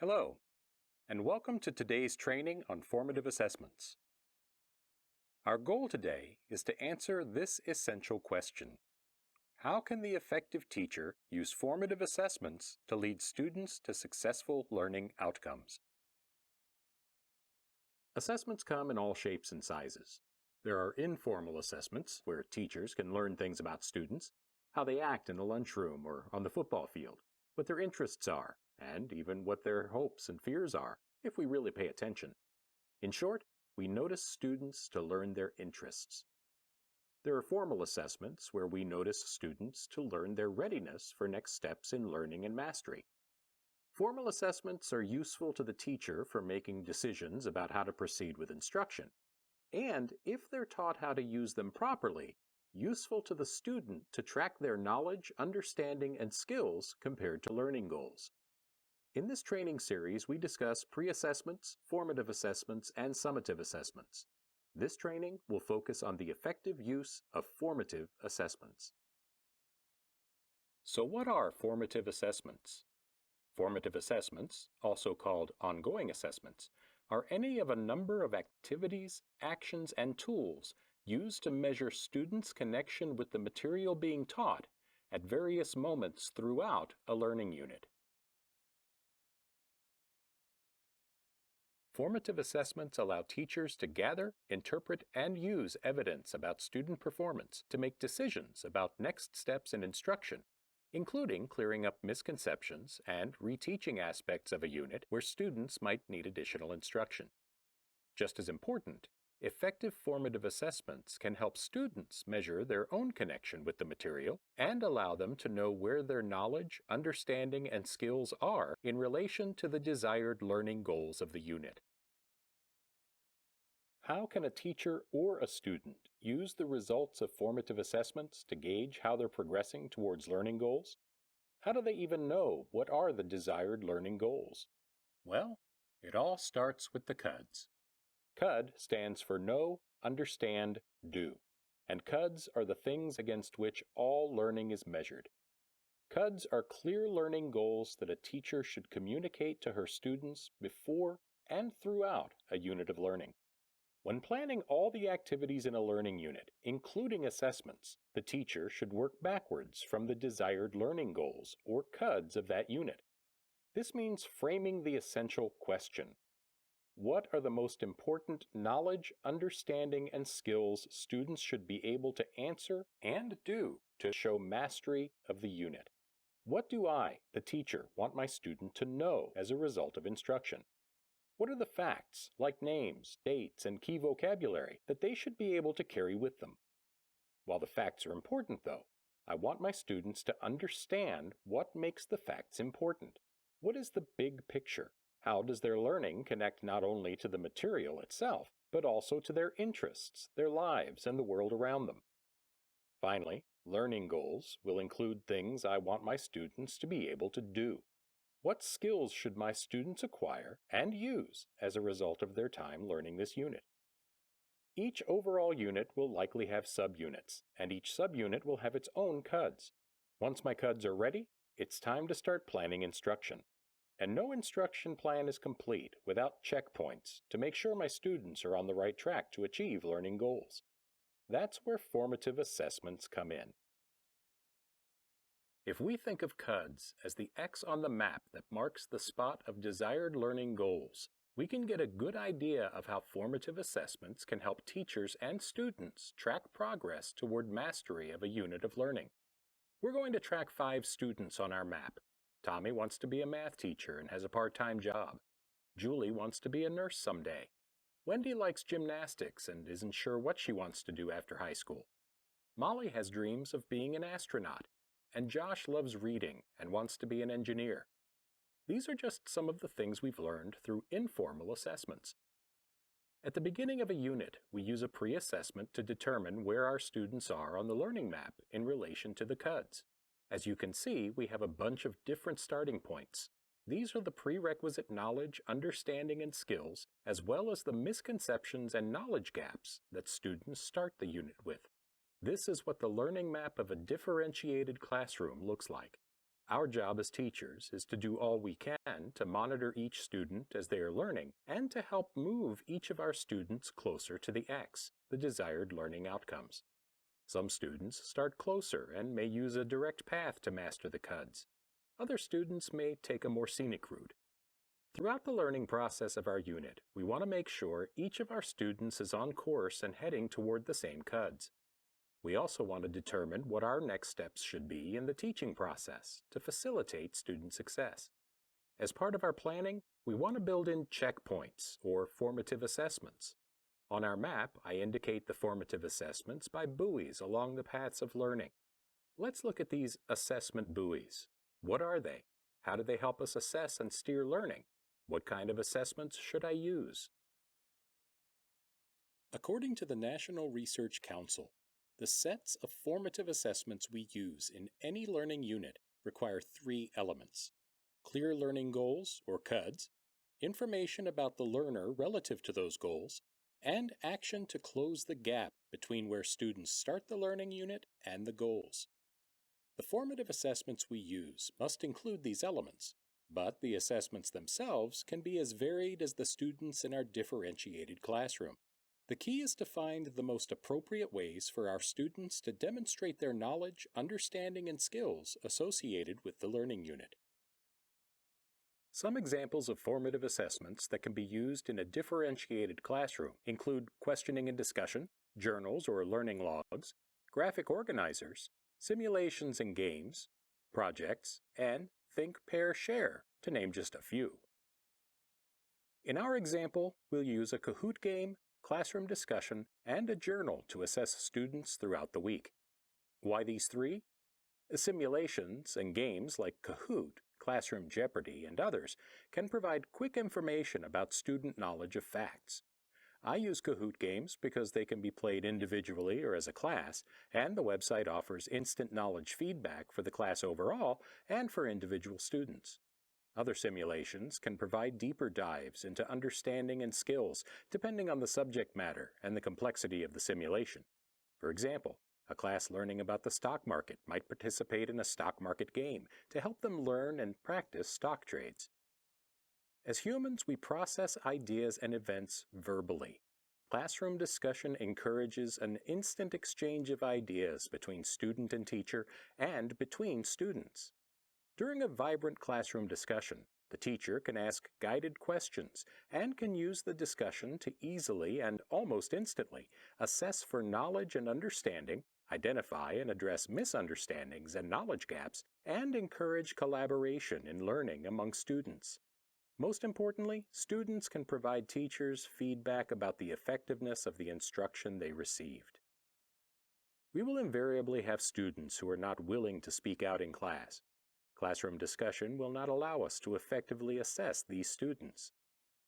Hello, and welcome to today's training on formative assessments. Our goal today is to answer this essential question. How can the effective teacher use formative assessments to lead students to successful learning outcomes? Assessments come in all shapes and sizes. There are informal assessments where teachers can learn things about students, how they act in the lunchroom or on the football field, what their interests are, and even what their hopes and fears are, if we really pay attention. In short, we notice students to learn their interests. There are formal assessments where we notice students to learn their readiness for next steps in learning and mastery. Formal assessments are useful to the teacher for making decisions about how to proceed with instruction, and if they're taught how to use them properly, useful to the student to track their knowledge, understanding, and skills compared to learning goals. In this training series, we discuss pre-assessments, formative assessments, and summative assessments. This training will focus on the effective use of formative assessments. So what are formative assessments? Formative assessments, also called ongoing assessments, are any of a number of activities, actions, and tools used to measure students' connection with the material being taught at various moments throughout a learning unit. Formative assessments allow teachers to gather, interpret, and use evidence about student performance to make decisions about next steps in instruction, including clearing up misconceptions and reteaching aspects of a unit where students might need additional instruction. Just as important, effective formative assessments can help students measure their own connection with the material and allow them to know where their knowledge, understanding, and skills are in relation to the desired learning goals of the unit. How can a teacher or a student use the results of formative assessments to gauge how they're progressing towards learning goals? How do they even know what are the desired learning goals? Well, it all starts with the CUDs. CUD stands for Know, Understand, Do, and CUDs are the things against which all learning is measured. CUDs are clear learning goals that a teacher should communicate to her students before and throughout a unit of learning. When planning all the activities in a learning unit, including assessments, the teacher should work backwards from the desired learning goals, or CUDs, of that unit. This means framing the essential question. What are the most important knowledge, understanding, and skills students should be able to answer and do to show mastery of the unit? What do I, the teacher, want my student to know as a result of instruction? What are the facts, like names, dates, and key vocabulary, that they should be able to carry with them? While the facts are important, though, I want my students to understand what makes the facts important. What is the big picture? How does their learning connect not only to the material itself, but also to their interests, their lives, and the world around them? Finally, learning goals will include things I want my students to be able to do. What skills should my students acquire and use as a result of their time learning this unit? Each overall unit will likely have subunits, and each subunit will have its own CUDs. Once my CUDs are ready, it's time to start planning instruction. And no instruction plan is complete without checkpoints to make sure my students are on the right track to achieve learning goals. That's where formative assessments come in. If we think of CUDs as the X on the map that marks the spot of desired learning goals, we can get a good idea of how formative assessments can help teachers and students track progress toward mastery of a unit of learning. We're going to track 5 students on our map. Tommy wants to be a math teacher and has a part-time job. Julie wants to be a nurse someday. Wendy likes gymnastics and isn't sure what she wants to do after high school. Molly has dreams of being an astronaut. And Josh loves reading and wants to be an engineer. These are just some of the things we've learned through informal assessments. At the beginning of a unit, we use a pre-assessment to determine where our students are on the learning map in relation to the CUDs. As you can see, we have a bunch of different starting points. These are the prerequisite knowledge, understanding, and skills, as well as the misconceptions and knowledge gaps that students start the unit with. This is what the learning map of a differentiated classroom looks like. Our job as teachers is to do all we can to monitor each student as they are learning and to help move each of our students closer to the X, the desired learning outcomes. Some students start closer and may use a direct path to master the CUDs. Other students may take a more scenic route. Throughout the learning process of our unit, we want to make sure each of our students is on course and heading toward the same CUDs. We also want to determine what our next steps should be in the teaching process to facilitate student success. As part of our planning, we want to build in checkpoints or formative assessments. On our map, I indicate the formative assessments by buoys along the paths of learning. Let's look at these assessment buoys. What are they? How do they help us assess and steer learning? What kind of assessments should I use? According to the National Research Council, the sets of formative assessments we use in any learning unit require 3 elements: clear learning goals, or CUDs, information about the learner relative to those goals, and action to close the gap between where students start the learning unit and the goals. The formative assessments we use must include these elements, but the assessments themselves can be as varied as the students in our differentiated classroom. The key is to find the most appropriate ways for our students to demonstrate their knowledge, understanding, and skills associated with the learning unit. Some examples of formative assessments that can be used in a differentiated classroom include questioning and discussion, journals or learning logs, graphic organizers, simulations and games, projects, and think, pair, share, to name just a few. In our example, we'll use a Kahoot game, classroom discussion, and a journal to assess students throughout the week. Why these 3? Simulations and games like Kahoot, Classroom Jeopardy, and others can provide quick information about student knowledge of facts. I use Kahoot games because they can be played individually or as a class, and the website offers instant knowledge feedback for the class overall and for individual students. Other simulations can provide deeper dives into understanding and skills depending on the subject matter and the complexity of the simulation. For example, a class learning about the stock market might participate in a stock market game to help them learn and practice stock trades. As humans, we process ideas and events verbally. Classroom discussion encourages an instant exchange of ideas between student and teacher and between students. During a vibrant classroom discussion, the teacher can ask guided questions and can use the discussion to easily and almost instantly assess for knowledge and understanding, identify and address misunderstandings and knowledge gaps, and encourage collaboration in learning among students. Most importantly, students can provide teachers feedback about the effectiveness of the instruction they received. We will invariably have students who are not willing to speak out in class. Classroom discussion will not allow us to effectively assess these students.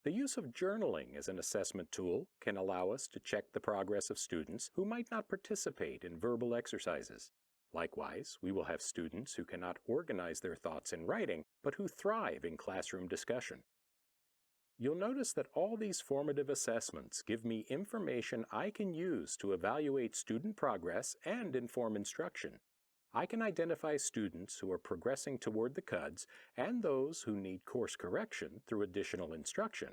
The use of journaling as an assessment tool can allow us to check the progress of students who might not participate in verbal exercises. Likewise, we will have students who cannot organize their thoughts in writing, but who thrive in classroom discussion. You'll notice that all these formative assessments give me information I can use to evaluate student progress and inform instruction. I can identify students who are progressing toward the CUDs and those who need course correction through additional instruction.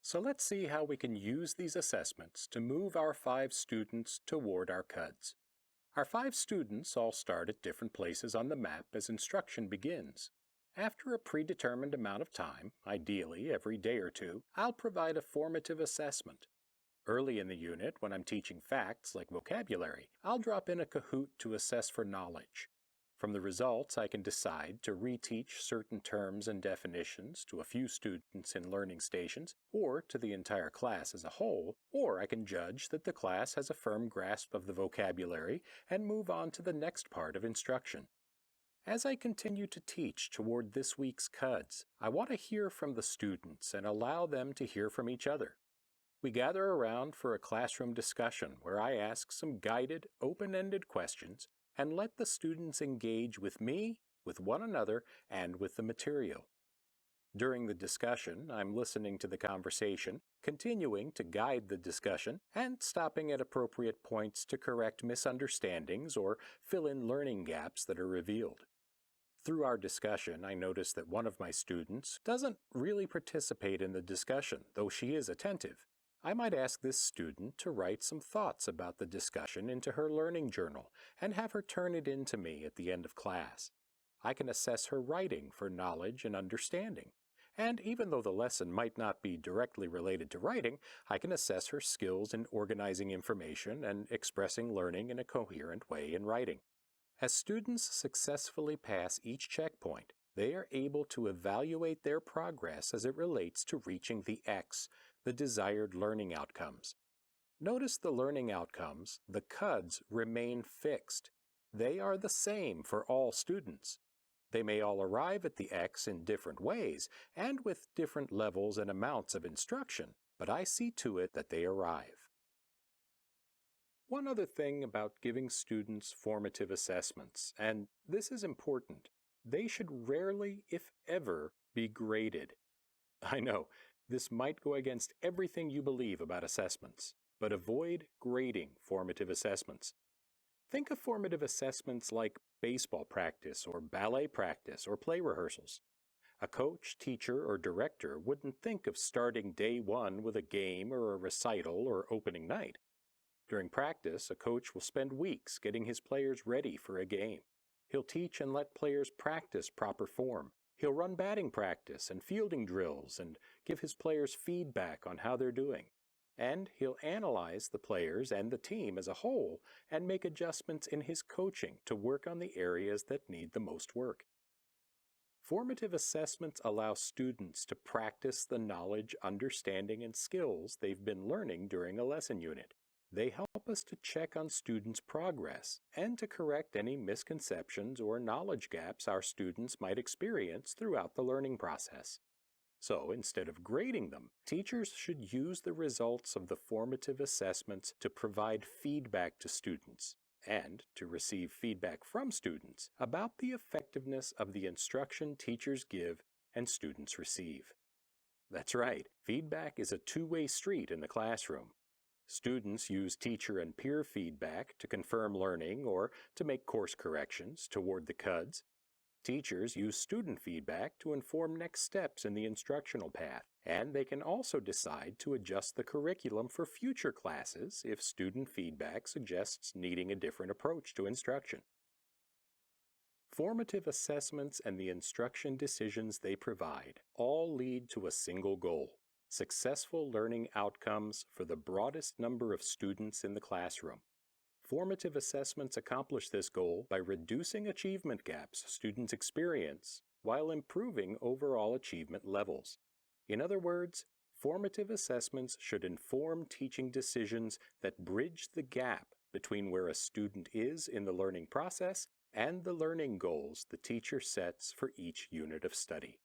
So let's see how we can use these assessments to move our 5 students toward our CUDs. Our 5 students all start at different places on the map as instruction begins. After a predetermined amount of time, ideally every day or 2, I'll provide a formative assessment. Early in the unit, when I'm teaching facts like vocabulary, I'll drop in a Kahoot to assess for knowledge. From the results, I can decide to reteach certain terms and definitions to a few students in learning stations, or to the entire class as a whole, or I can judge that the class has a firm grasp of the vocabulary and move on to the next part of instruction. As I continue to teach toward this week's CUDs, I want to hear from the students and allow them to hear from each other. We gather around for a classroom discussion where I ask some guided, open-ended questions and let the students engage with me, with one another, and with the material. During the discussion, I'm listening to the conversation, continuing to guide the discussion, and stopping at appropriate points to correct misunderstandings or fill in learning gaps that are revealed. Through our discussion, I noticed that one of my students doesn't really participate in the discussion, though she is attentive. I might ask this student to write some thoughts about the discussion into her learning journal and have her turn it in to me at the end of class. I can assess her writing for knowledge and understanding. And even though the lesson might not be directly related to writing, I can assess her skills in organizing information and expressing learning in a coherent way in writing. As students successfully pass each checkpoint, they are able to evaluate their progress as it relates to reaching the X, the desired learning outcomes. Notice the learning outcomes, the CUDs, remain fixed. They are the same for all students. They may all arrive at the X in different ways and with different levels and amounts of instruction, but I see to it that they arrive. One other thing about giving students formative assessments, and this is important, they should rarely, if ever, be graded. I know, this might go against everything you believe about assessments, but avoid grading formative assessments. Think of formative assessments like baseball practice or ballet practice or play rehearsals. A coach, teacher, or director wouldn't think of starting day one with a game or a recital or opening night. During practice, a coach will spend weeks getting his players ready for a game. He'll teach and let players practice proper form. He'll run batting practice and fielding drills and give his players feedback on how they're doing. And he'll analyze the players and the team as a whole and make adjustments in his coaching to work on the areas that need the most work. Formative assessments allow students to practice the knowledge, understanding, and skills they've been learning during a lesson unit. They help us to check on students' progress and to correct any misconceptions or knowledge gaps our students might experience throughout the learning process. So, instead of grading them, teachers should use the results of the formative assessments to provide feedback to students and to receive feedback from students about the effectiveness of the instruction teachers give and students receive. That's right, feedback is a two-way street in the classroom. Students use teacher and peer feedback to confirm learning or to make course corrections toward the CUDs. Teachers use student feedback to inform next steps in the instructional path, and they can also decide to adjust the curriculum for future classes if student feedback suggests needing a different approach to instruction. Formative assessments and the instruction decisions they provide all lead to a single goal: successful learning outcomes for the broadest number of students in the classroom. Formative assessments accomplish this goal by reducing achievement gaps students experience while improving overall achievement levels. In other words, formative assessments should inform teaching decisions that bridge the gap between where a student is in the learning process and the learning goals the teacher sets for each unit of study.